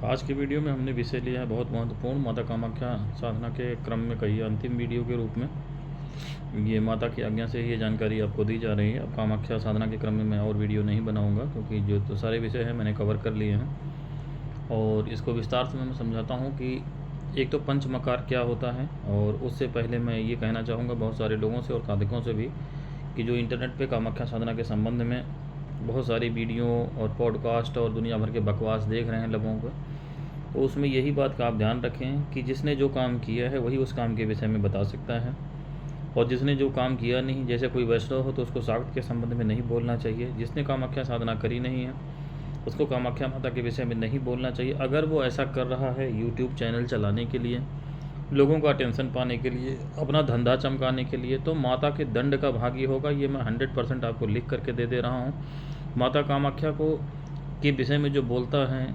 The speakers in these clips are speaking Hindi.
आज की वीडियो में हमने विषय लिया है बहुत महत्वपूर्ण, माता कामाख्या साधना के क्रम में कही अंतिम वीडियो के रूप में। ये माता की आज्ञा से ये जानकारी आपको दी जा रही है। अब कामाख्या साधना के क्रम में मैं और वीडियो नहीं बनाऊंगा, क्योंकि जो तो सारे विषय हैं मैंने कवर कर लिए हैं। और इसको विस्तार से मैं समझाता हूँ कि एक तो पंचमकार क्या होता है, और उससे पहले मैं ये कहना चाहूँगा बहुत सारे लोगों से और साधकों से भी कि जो इंटरनेट पे कामाख्या साधना के संबंध में बहुत सारी वीडियो और पॉडकास्ट और दुनिया भर के बकवास देख रहे हैं लोगों को, तो उसमें यही बात का आप ध्यान रखें कि जिसने जो काम किया है वही उस काम के विषय में बता सकता है, और जिसने जो काम किया नहीं, जैसे कोई वैष्णव हो तो उसको शाक्त के संबंध में नहीं बोलना चाहिए। जिसने कामाख्या साधना करी नहीं है उसको कामाख्या माता के विषय में नहीं बोलना चाहिए। अगर वो ऐसा कर रहा है यूट्यूब चैनल चलाने के लिए, लोगों का अटेंशन पाने के लिए, अपना धंधा चमकाने के लिए, तो माता के दंड का भागी होगा। ये मैं 100% आपको लिख करके दे रहा हूँ। माता कामाख्या को के विषय में जो बोलता है,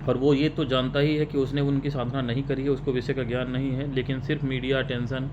और वो ये तो जानता ही है कि उसने उनकी साधना नहीं करी है, उसको विषय का ज्ञान नहीं है, लेकिन सिर्फ मीडिया अटेंशन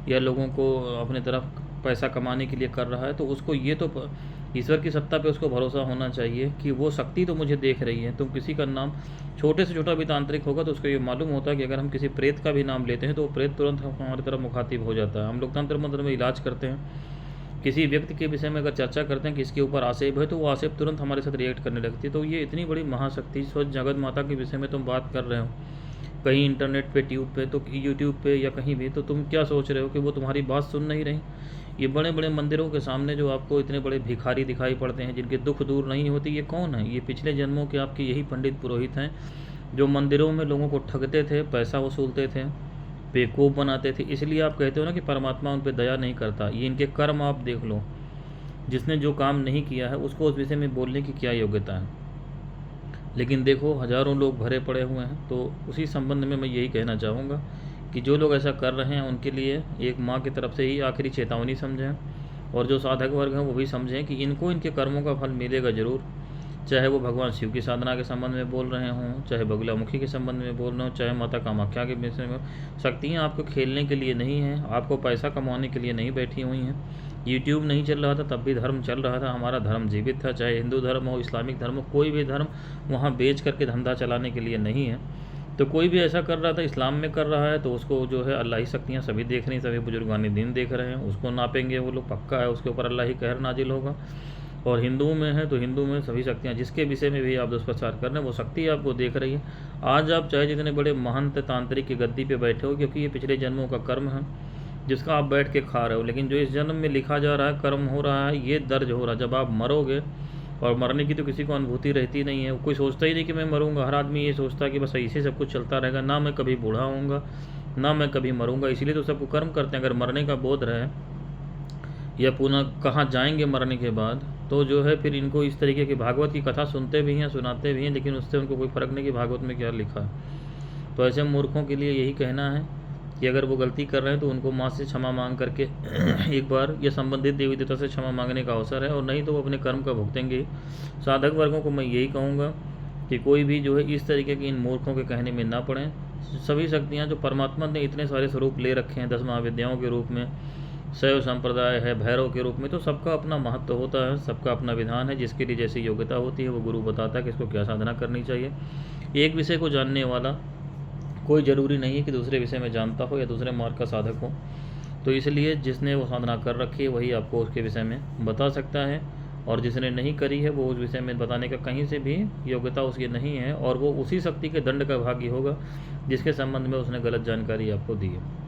या लोगों को अपने तरफ पैसा कमाने के लिए कर रहा है, तो उसको ये तो ईश्वर की सत्ता पे उसको भरोसा होना चाहिए कि वो शक्ति तो मुझे देख रही है। तुम किसी का नाम छोटे से छोटा भी तांत्रिक होगा तो उसको ये मालूम होता है कि अगर हम किसी प्रेत का भी नाम लेते हैं तो वो प्रेत तुरंत हमारी तरफ मुखातिब हो जाता है। हम लोग तंत्र मंत्र में इलाज करते हैं, किसी व्यक्ति के विषय में अगर चर्चा करते हैं कि इसके ऊपर आक्षेप है, तो वो आक्षेप तुरंत हमारे साथ रिएक्ट करने लगती है। तो ये इतनी बड़ी महाशक्ति स्वयं जगत माता के विषय में तुम बात कर रहे हो कहीं इंटरनेट पे, ट्यूब पे, तो यूट्यूब पे या कहीं भी, तो तुम क्या सोच रहे हो कि वो तुम्हारी बात सुन नहीं रही? ये बड़े बड़े मंदिरों के सामने जो आपको इतने बड़े भिखारी दिखाई पड़ते हैं जिनके दुख दूर नहीं होती, ये कौन है? ये पिछले जन्मों के आपके यही पंडित पुरोहित हैं जो मंदिरों में लोगों को ठगते थे, पैसा वसूलते थे, बेवकूफ़ बनाते थे। इसलिए आप कहते हो ना कि परमात्मा उन पर दया नहीं करता। ये इनके कर्म आप देख लो। जिसने जो काम नहीं किया है उसको उस विषय में बोलने की क्या योग्यता है? लेकिन देखो हज़ारों लोग भरे पड़े हुए हैं। तो उसी संबंध में मैं यही कहना चाहूँगा कि जो लोग ऐसा कर रहे हैं उनके लिए एक माँ की तरफ से ही आखिरी चेतावनी समझें, और जो साधक वर्ग हैं वो भी समझें कि इनको इनके कर्मों का फल मिलेगा ज़रूर। चाहे वो भगवान शिव की साधना के संबंध में बोल रहे हों, चाहे बगुलामुखी के संबंध में बोल रहे हों, चाहे माता कामाख्या के विषय में। शक्तियाँ आपको खेलने के लिए नहीं हैं, आपको पैसा कमाने के लिए नहीं बैठी हुई हैं। यूट्यूब नहीं चल रहा था तब भी धर्म चल रहा था, हमारा धर्म जीवित था। चाहे हिंदू धर्म हो, इस्लामिक धर्म हो, कोई भी धर्म वहाँ बेच करके धंधा चलाने के लिए नहीं है। तो कोई भी ऐसा कर रहा था, इस्लाम में कर रहा है, तो उसको जो है अल्लाह ही शक्तियाँ सभी देख रही, सभी बुजुर्गानी दिन देख रहे हैं, उसको नापेंगे वो लोग, पक्का है उसके ऊपर अल्लाह ही कहर नाजिल होगा। और हिंदुओं में है तो हिंदू में सभी शक्तियाँ, जिसके विषय में भी आप दुष्प्रचार कर रहे हैं वो शक्ति आपको देख रही है। आज आप चाहे जितने बड़े महंत तांत्रिक की गद्दी पे बैठे हो, क्योंकि ये पिछले जन्मों का कर्म है जिसका आप बैठ के खा रहे हो, लेकिन जो इस जन्म में लिखा जा रहा है, कर्म हो रहा है, ये दर्ज हो रहा है। जब आप मरोगे, और मरने की तो किसी को अनुभूति रहती नहीं है, कोई सोचता ही नहीं कि मैं मरूंगा। हर आदमी ये सोचता है कि बस ऐसे सब कुछ चलता रहेगा, ना मैं कभी बूढ़ा होऊंगा, ना मैं कभी मरूंगा। इसीलिए तो सबको कर्म करते हैं। अगर मरने का बोध रहे या पुनः कहाँ जाएंगे मरने के बाद, तो जो है फिर इनको इस तरीके की भागवत की कथा सुनते भी हैं, सुनाते भी हैं, लेकिन उससे उनको कोई फ़र्क नहीं कि भागवत में क्या लिखा है। तो ऐसे मूर्खों के लिए यही कहना है कि अगर वो गलती कर रहे हैं तो उनको माँ से क्षमा मांग करके एक बार ये संबंधित देवी देवता से क्षमा मांगने का अवसर है, और नहीं तो वो अपने कर्म का भुगतेंगे। साधक वर्गों को मैं यही कहूँगा कि कोई भी जो है इस तरीके के इन मूर्खों के कहने में ना पड़ें। सभी शक्तियाँ जो परमात्मा ने इतने सारे स्वरूप ले रखे हैं, 10 महाविद्याओं के रूप में, शैव संप्रदाय है, भैरव के रूप में, तो सबका अपना महत्व होता है, सबका अपना विधान है। जिसके लिए जैसी योग्यता होती है वो गुरु बताता है कि इसको क्या साधना करनी चाहिए। एक विषय को जानने वाला कोई ज़रूरी नहीं है कि दूसरे विषय में जानता हो या दूसरे मार्ग का साधक हो। तो इसलिए जिसने वो साधना कर रखी है वही आपको उसके विषय में बता सकता है, और जिसने नहीं करी है वो उस विषय में बताने का कहीं से भी योग्यता उसकी नहीं है, और वो उसी शक्ति के दंड का भागी होगा जिसके संबंध में उसने गलत जानकारी आपको दी है।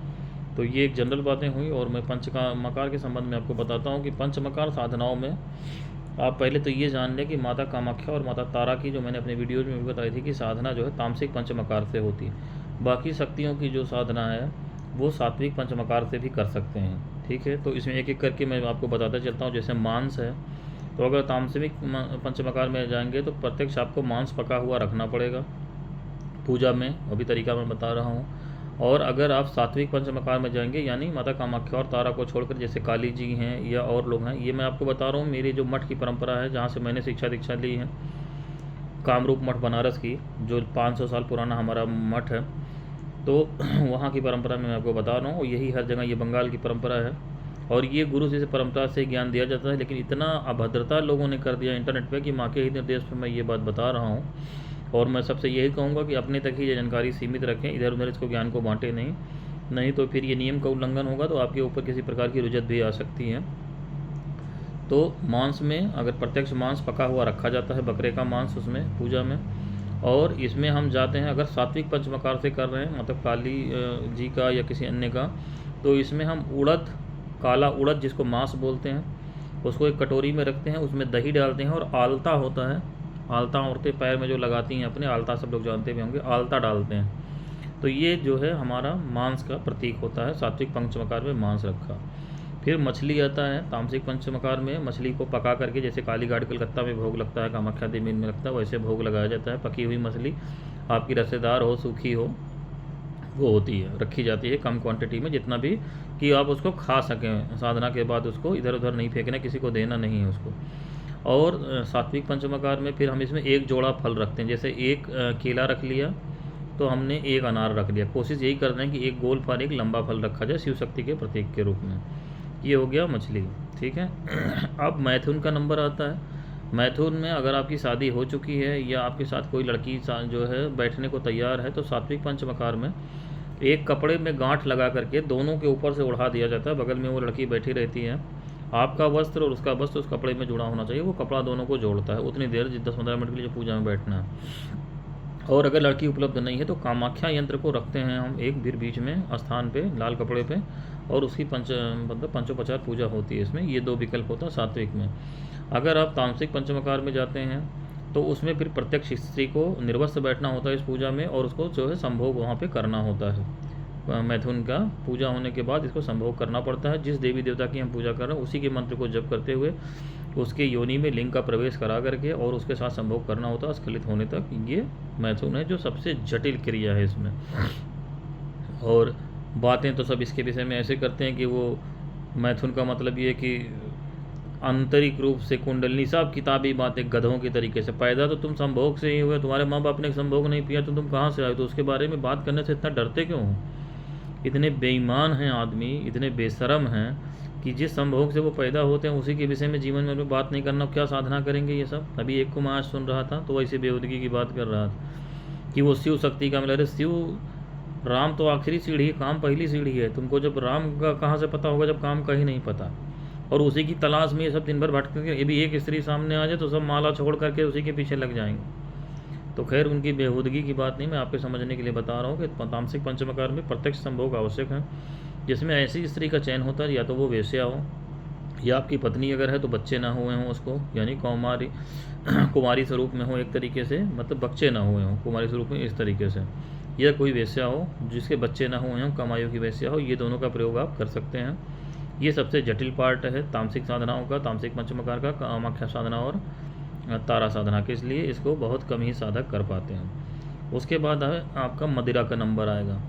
तो ये एक जनरल बातें हुई, और मैं पंचमकार के संबंध में आपको बताता हूँ कि पंचमकार साधनाओं में आप पहले तो ये जान लें कि माता कामाख्या और माता तारा की, जो मैंने अपने वीडियोज में भी बताई थी, कि साधना जो है तामसिक पंचमकार से होती है। बाकी शक्तियों की जो साधना है वो सात्विक पंचमकार से भी कर सकते हैं। ठीक है, तो इसमें एक एक करके मैं आपको बताता चलता हूँ। जैसे मांस है, तो अगर तामसिक पंचमकार में जाएंगे तो प्रत्यक्ष आपको मांस पका हुआ रखना पड़ेगा पूजा में, अभी तरीका मैं बता रहा हूँ। और अगर आप सात्विक पंचमकार में जाएंगे, यानी माता कामाख्या और तारा को छोड़कर, जैसे काली जी हैं या और लोग हैं, ये मैं आपको बता रहा हूँ मेरी जो मठ की परंपरा है, जहाँ से मैंने शिक्षा दीक्षा ली है, कामरूप मठ बनारस की, जो 500 साल पुराना हमारा मठ है। तो वहाँ की परंपरा में मैं आपको बता रहा हूँ, और यही हर जगह ये बंगाल की परंपरा है, और ये गुरु से परंपरा से ज्ञान दिया जाता है। लेकिन इतना अभद्रता लोगों ने कर दिया इंटरनेट पे कि माँ के ही निर्देश पर मैं ये बात बता रहा हूँ और मैं सबसे यही कहूँगा कि अपने तक ही ये जानकारी सीमित रखें, इधर उधर इसको ज्ञान को बांटें नहीं तो फिर ये नियम का उल्लंघन होगा तो आपके ऊपर किसी प्रकार की रुजत भी आ सकती है। तो मांस में अगर प्रत्यक्ष मांस पका हुआ रखा जाता है, बकरे का मांस उसमें पूजा में, और इसमें हम जाते हैं अगर सात्विक पंचमकार से कर रहे हैं, मतलब काली जी का या किसी अन्य का, तो इसमें हम उड़द, काला उड़द जिसको मांस बोलते हैं, उसको एक कटोरी में रखते हैं, उसमें दही डालते हैं और आलता होता है, आलता औरतें पैर में जो लगाती हैं अपने, आलता सब लोग जानते भी होंगे, आलता डालते हैं। तो ये जो है हमारा मांस का प्रतीक होता है, सात्विक पंचमकार में मांस रखा। फिर मछली आता है तामसिक पंचमकार में, मछली को पका करके, जैसे काली घाट कलकत्ता में भोग लगता है, कामाख्या देवी में लगता है, वैसे भोग लगाया जाता है। पकी हुई मछली आपकी रसेदार हो, सूखी हो, वो होती है, रखी जाती है कम क्वांटिटी में, जितना भी कि आप उसको खा सकें साधना के बाद, उसको इधर उधर नहीं फेंकना, किसी को देना नहीं है उसको। और सात्विक पंचमकार में फिर हम इसमें एक जोड़ा फल रखते हैं, जैसे एक केला रख लिया तो हमने एक अनार रख लिया। कोशिश यही करना है कि एक गोल फल एक लंबा फल रखा जाए शिव शक्ति के प्रतीक के रूप में। ये हो गया मछली, ठीक है। अब मैथुन का नंबर आता है। मैथुन में अगर आपकी शादी हो चुकी है या आपके साथ कोई लड़की जो है बैठने को तैयार है, तो सात्विक पंचमकार में एक कपड़े में गांठ लगा करके दोनों के ऊपर से उड़ा दिया जाता है, बगल में वो लड़की बैठी रहती है, आपका वस्त्र और उसका वस्त्र उस कपड़े में जुड़ा होना चाहिए, वो कपड़ा दोनों को जोड़ता है उतनी देर 10-15 मिनट के लिए पूजा में बैठना है। और अगर लड़की उपलब्ध नहीं है तो कामाख्या यंत्र को रखते हैं हम एक फिर बीच में स्थान पे, लाल कपड़े पे, और उसकी मतलब पंचोपचार पूजा होती है इसमें। ये 2 विकल्प होता है सात्विक में। अगर आप तामसिक पंचमकार में जाते हैं तो उसमें फिर प्रत्यक्ष स्त्री को निर्वस्त्र बैठना होता है इस पूजा में, और उसको जो है संभोग वहाँ पे करना होता है। मैथुन का पूजा होने के बाद इसको संभोग करना पड़ता है। जिस देवी देवता की हम पूजा कर रहे हैं उसी के मंत्र को जप करते हुए उसके योनि में लिंग का प्रवेश करा करके और उसके साथ संभोग करना होता है स्खलित होने तक। ये मैथुन है जो सबसे जटिल क्रिया है इसमें। और बातें तो सब इसके विषय में ऐसे करते हैं कि वो मैथुन का मतलब ये कि आंतरिक रूप से कुंडलनी, सब किताबी बातें गधों के तरीके से। पैदा तो तुम संभोग से ही हुए, तुम्हारे माँ बाप ने संभोग नहीं पिया तो तुम कहाँ से आए, तो उसके बारे में बात करने से इतना डरते क्यों हो? इतने बेईमान हैं आदमी, इतने बेशरम हैं कि जिस संभोग से वो पैदा होते हैं उसी के विषय में जीवन में बात नहीं करना, क्या साधना करेंगे ये सब। अभी एक को मैं आज सुन रहा था तो वैसे बेहूदगी की बात कर रहा था कि वो शिव शक्ति का मिला। अरे शिव राम तो आखिरी सीढ़ी, काम पहली सीढ़ी है। तुमको जब राम का कहाँ से पता होगा जब काम का ही नहीं पता, और उसी की तलाश में ये सब दिन भर भटकेंगे। ये भी एक स्त्री सामने आ जाए तो सब माला छोड़ करके उसी के पीछे लग जाएंगे। तो खैर उनकी बेहूदगी की बात नहीं, मैं आपके समझने के लिए बता रहा हूँ कि तामसिक पंचमकार में प्रत्यक्ष संभोग आवश्यक है, जिसमें ऐसी स्त्री का चयन होता है या तो वो वेश्या हो, या आपकी पत्नी अगर है तो बच्चे ना हुए हों उसको, यानी कुमारी स्वरूप में हो एक तरीके से, मतलब बच्चे ना हुए हों कुमारी स्वरूप में इस तरीके से, या कोई वेश्या हो जिसके बच्चे ना हुए हों, कम आयु की वेश्या हो। ये दोनों का प्रयोग आप कर सकते हैं। ये सबसे जटिल पार्ट है तामसिक साधनाओं का, तामसिक पंचमकार का, कामाख्या साधना और तारा साधना के, इसलिए इसको बहुत कम ही साधक कर पाते हैं। उसके बाद है आपका मदिरा का नंबर आएगा।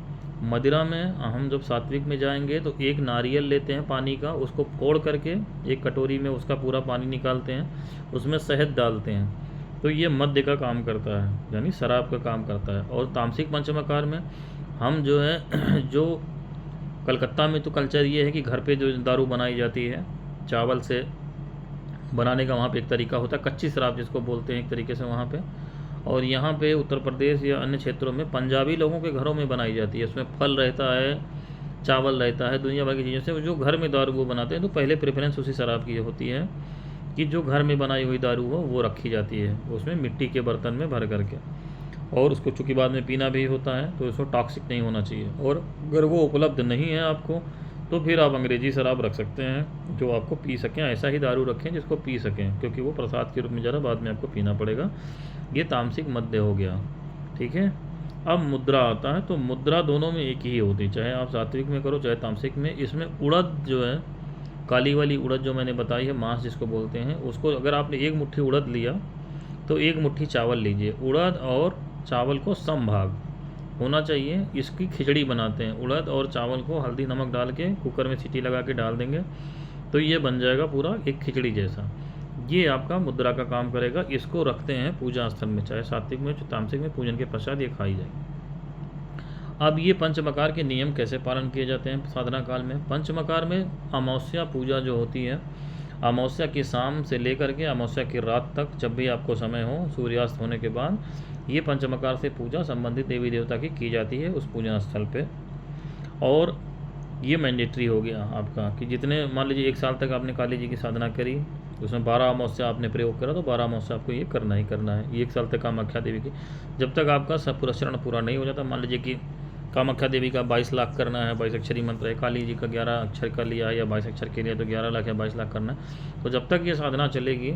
मदिरा में हम जब सात्विक में जाएंगे तो एक नारियल लेते हैं पानी का, उसको फोड़ करके एक कटोरी में उसका पूरा पानी निकालते हैं, उसमें शहद डालते हैं, तो ये मद्य का काम करता है, यानी शराब का काम करता है। और तामसिक पंचमकार में हम जो है जो कलकत्ता में तो कल्चर ये है कि घर पे जो दारू बनाई जाती है चावल से बनाने का, वहाँ पे एक तरीका होता है, कच्ची शराब जिसको बोलते हैं एक तरीके से वहाँ पे। और यहाँ पे उत्तर प्रदेश या अन्य क्षेत्रों में पंजाबी लोगों के घरों में बनाई जाती है। उसमें फल रहता है, चावल रहता है, दुनिया भर की चीज़ों से जो घर में दारू वो बनाते हैं, तो पहले प्रेफरेंस उसी शराब की होती है कि जो घर में बनाई हुई दारू हो वो रखी जाती है उसमें मिट्टी के बर्तन में भर करके, और उसको चूँकि बाद में पीना भी होता है तो उसको टॉक्सिक नहीं होना चाहिए। और अगर वो उपलब्ध नहीं है आपको तो फिर आप अंग्रेजी शराब रख सकते हैं जो आपको पी सकें, ऐसा ही दारू रखें जिसको पी सकें, क्योंकि वो प्रसाद के रूप में ज़रा बाद में आपको पीना पड़ेगा। ये तामसिक मद्य हो गया, ठीक है। अब मुद्रा आता है, तो मुद्रा दोनों में एक ही होती, चाहे आप सात्विक में करो चाहे तामसिक में। इसमें उड़द जो है, काली वाली उड़द जो मैंने बताई है, मांस जिसको बोलते हैं, उसको अगर आपने एक मुट्ठी उड़द लिया तो एक मुट्ठी चावल लीजिए। उड़द और चावल को समभाग होना चाहिए, इसकी खिचड़ी बनाते हैं। उड़द और चावल को हल्दी नमक डाल के कुकर में सीटी लगा के डाल देंगे तो ये बन जाएगा पूरा एक खिचड़ी जैसा। ये आपका मुद्रा का काम करेगा। इसको रखते हैं पूजा स्थल में, चाहे सात्विक में चाहे तामसिक में, पूजन के पश्चात ये खाई जाएगी। अब ये पंचमकार के नियम कैसे पालन किए जाते हैं साधना काल में। पंचमकार में अमावस्या पूजा जो होती है, अमावस्या की शाम से लेकर के अमावस्या की रात तक जब भी आपको समय हो, सूर्यास्त होने के बाद ये पंचमकार से पूजा संबंधित देवी देवता की जाती है उस पूजन स्थल पे। और ये मैंडेटरी हो गया आपका कि जितने मान लीजिए 1 साल तक आपने काली जी की साधना करी, उसमें 12 अमावस्या आपने प्रयोग करा तो 12 अमावस्या आपको ये करना ही करना है। ये 1 साल तक कामाख्या देवी की, जब तक आपका सब पुरस्करण पूरा नहीं हो जाता। मान लीजिए कि कामाख्या देवी का 22 लाख करना है, 22 अक्षरी मंत्र है, काली जी का 11 अक्षर का लिया या 22 अक्षर के लिए तो 11 लाख या 22 लाख करना है। तो जब तक ये साधना चलेगी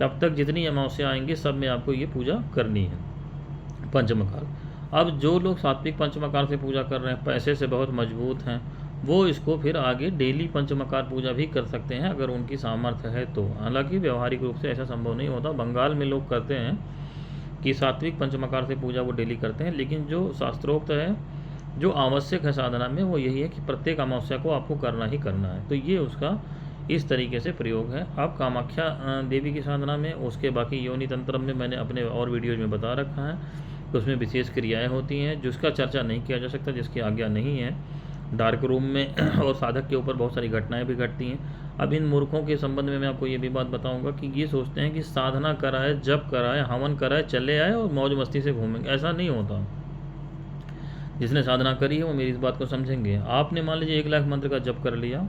तब तक जितनी अमावस्या आएंगी सब में आपको ये पूजा करनी है पंचमकार। अब जो लोग सात्विक पंचमकार से पूजा कर रहे हैं, पैसे से बहुत मजबूत हैं, वो इसको फिर आगे डेली पंचमकार पूजा भी कर सकते हैं अगर उनकी सामर्थ्य है तो। हालांकि व्यवहारिक रूप से ऐसा संभव नहीं होता। बंगाल में लोग करते हैं कि सात्विक पंचमकार से पूजा वो डेली करते हैं, लेकिन जो शास्त्रोक्त है, जो आवश्यक है साधना में, वो यही है कि प्रत्येक अमावस्या को आपको करना ही करना है। तो ये उसका इस तरीके से प्रयोग है। अब कामाख्या देवी की साधना में, उसके बाकी योनि तंत्र में मैंने अपने और वीडियोज में बता रखा है, तो उसमें विशेष क्रियाएँ होती हैं जिसका चर्चा नहीं किया जा सकता, जिसकी आज्ञा नहीं है डार्क रूम में और साधक के ऊपर बहुत सारी घटनाएं भी घटती हैं। अब इन मूर्खों के संबंध में मैं आपको ये भी बात बताऊंगा कि ये सोचते हैं कि साधना कराए, जप कराए, हवन कराए, चले आए और मौज मस्ती से घूमेंगे। ऐसा नहीं होता। जिसने साधना करी है वो मेरी इस बात को समझेंगे। आपने मान लीजिए 1 लाख मंत्र का जप कर लिया,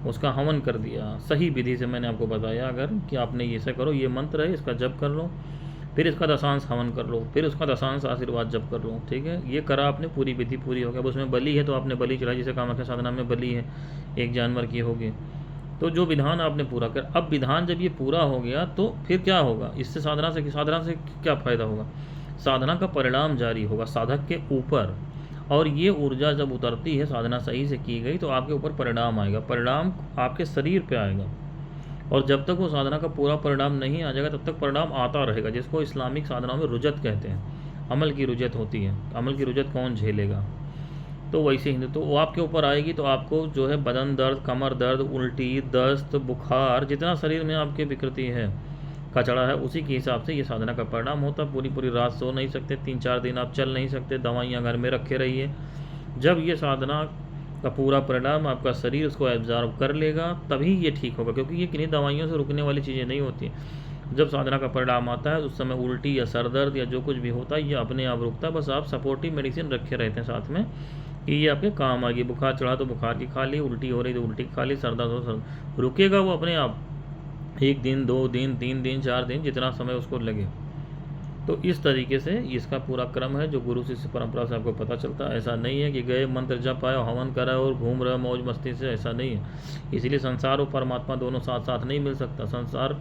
उसका हवन कर दिया सही विधि से, मैंने आपको बताया अगर कि आपने ये ऐसा करो, ये मंत्र है इसका जप कर लो, फिर इसका दशांश हवन कर लो, फिर उसका दशांश आशीर्वाद जप कर लो, ठीक है। ये करा आपने, पूरी विधि पूरी हो गया। अब उसमें बलि है तो आपने बलि चढ़ाई, जैसे कामाख्या साधना में बलि है, एक जानवर की होगी, तो जो विधान आपने पूरा कर। अब विधान जब ये पूरा हो गया तो फिर क्या होगा, इससे साधना से क्या फ़ायदा होगा, साधना का परिणाम जारी होगा साधक के ऊपर। और ये ऊर्जा जब उतरती है, साधना सही से की गई तो आपके ऊपर परिणाम आएगा, परिणाम आपके शरीर पे आएगा। और जब तक वो साधना का पूरा परिणाम नहीं आ जाएगा तब तक परिणाम आता रहेगा, जिसको इस्लामिक साधनाओं में रुजत कहते हैं। अमल की रुजत होती है। अमल की रुजत कौन झेलेगा, तो वैसे ही तो वो आपके ऊपर आएगी। तो आपको जो है बदन दर्द, कमर दर्द, उल्टी, दस्त, बुखार, जितना शरीर में आपके विकृति है, कचड़ा है, उसी के हिसाब से ये साधना का परिणाम होता है। पूरी पूरी रात सो नहीं सकते, 3-4 दिन आप चल नहीं सकते, दवाइयाँ घर में रखे रहिए। जब ये साधना का पूरा परिणाम आपका शरीर उसको एब्जॉर्व कर लेगा तभी ये ठीक होगा, क्योंकि ये किन्हीं दवाइयों से रुकने वाली चीज़ें नहीं होती। जब साधना का परिणाम आता है उस समय उल्टी या सर दर्द या जो कुछ भी होता है ये अपने आप रुकता है। बस आप सपोर्टिव मेडिसिन रखे रहते हैं साथ में कि ये आपके काम आएगी। बुखार चढ़ा तो बुखार की खा ली, उल्टी हो रही तो उल्टी की खा ली, सर दर्द हो सर, रुकेगा वो अपने आप। 1 दिन, 2 दिन, 3 दिन, 4 दिन, जितना समय उसको लगे। तो इस तरीके से इसका पूरा क्रम है जो गुरु शिष्य परंपरा से आपको पता चलता है। ऐसा नहीं है कि गए मंत्र जप आए, हवन कराए और घूम रहे मौज मस्ती से, ऐसा नहीं है। इसीलिए संसार और परमात्मा दोनों साथ साथ नहीं मिल सकता। संसार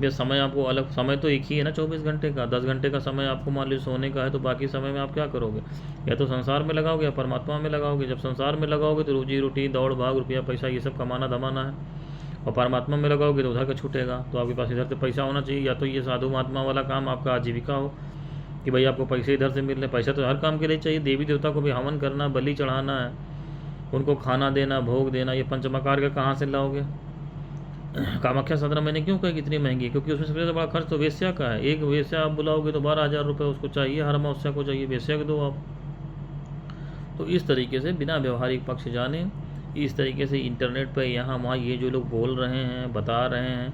में समय आपको अलग, समय तो एक ही है ना 24 घंटे का। 10 घंटे का समय आपको मान लीजिए सोने का है, तो बाकी समय में आप क्या करोगे, या तो संसार में लगाओगे या परमात्मा में लगाओगे। जब संसार में लगाओगे तो रोजी रोटी, दौड़ भाग, रुपया पैसा ये सब कमाना धमाना है, और परमात्मा में लगाओगे तो उधर का छूटेगा। तो आपके पास इधर से पैसा होना चाहिए, या तो ये साधु महात्मा वाला काम आपका आजीविका हो कि भाई आपको पैसे इधर से मिल रहे। पैसा तो हर काम के लिए चाहिए। देवी देवता को भी हवन करना, बलि चढ़ाना है, उनको खाना देना, भोग देना, ये पंचमकार का कहाँ से लाओगे। कामाख्या साधना मैंने क्यों कही कितनी महंगी है, क्योंकि उसमें सबसे बड़ा खर्च तो वेश्या का है। एक वेश्या आप बुलाओगे तो 12,000 रुपये उसको चाहिए, हर अमावस्या को चाहिए, वेश्या को दो आप। तो इस तरीके से बिना व्यवहारिक पक्ष जाने, इस तरीके से इंटरनेट पर यहाँ वहाँ ये जो लोग बोल रहे हैं, बता रहे हैं,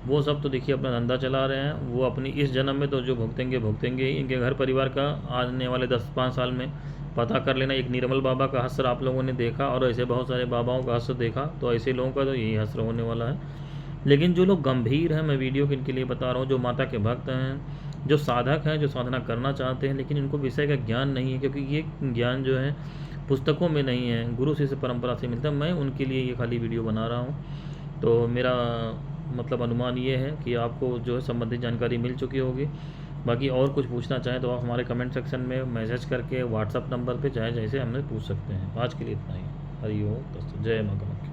वो सब तो देखिए अपना धंधा चला रहे हैं। वो अपनी इस जन्म में तो जो भुगतेंगे भुगतेंगे ही। इनके घर परिवार का आने वाले 10-5 साल में पता कर लेना। एक निर्मल बाबा का हश्र आप लोगों ने देखा और ऐसे बहुत सारे बाबाओं का हश्र देखा, तो ऐसे लोगों का तो यही हश्र होने वाला है। लेकिन जो लोग गंभीर हैं, मैं वीडियो के लिए बता रहा हूँ, जो माता के भक्त हैं, जो साधक हैं, जो साधना करना चाहते हैं लेकिन इनको विषय का ज्ञान नहीं है, क्योंकि ये ज्ञान जो है पुस्तकों में नहीं है, गुरु शिष्य परंपरा से मिलता है। मैं उनके लिए ये खाली वीडियो बना रहा हूँ। तो मेरा मतलब अनुमान ये है कि आपको जो है संबंधित जानकारी मिल चुकी होगी। बाकी और कुछ पूछना चाहें तो आप हमारे कमेंट सेक्शन में मैसेज करके व्हाट्सअप नंबर पे चाहे जैसे हमने पूछ सकते हैं। आज के लिए इतना ही। हरि ओम। जय मां कामाख्या।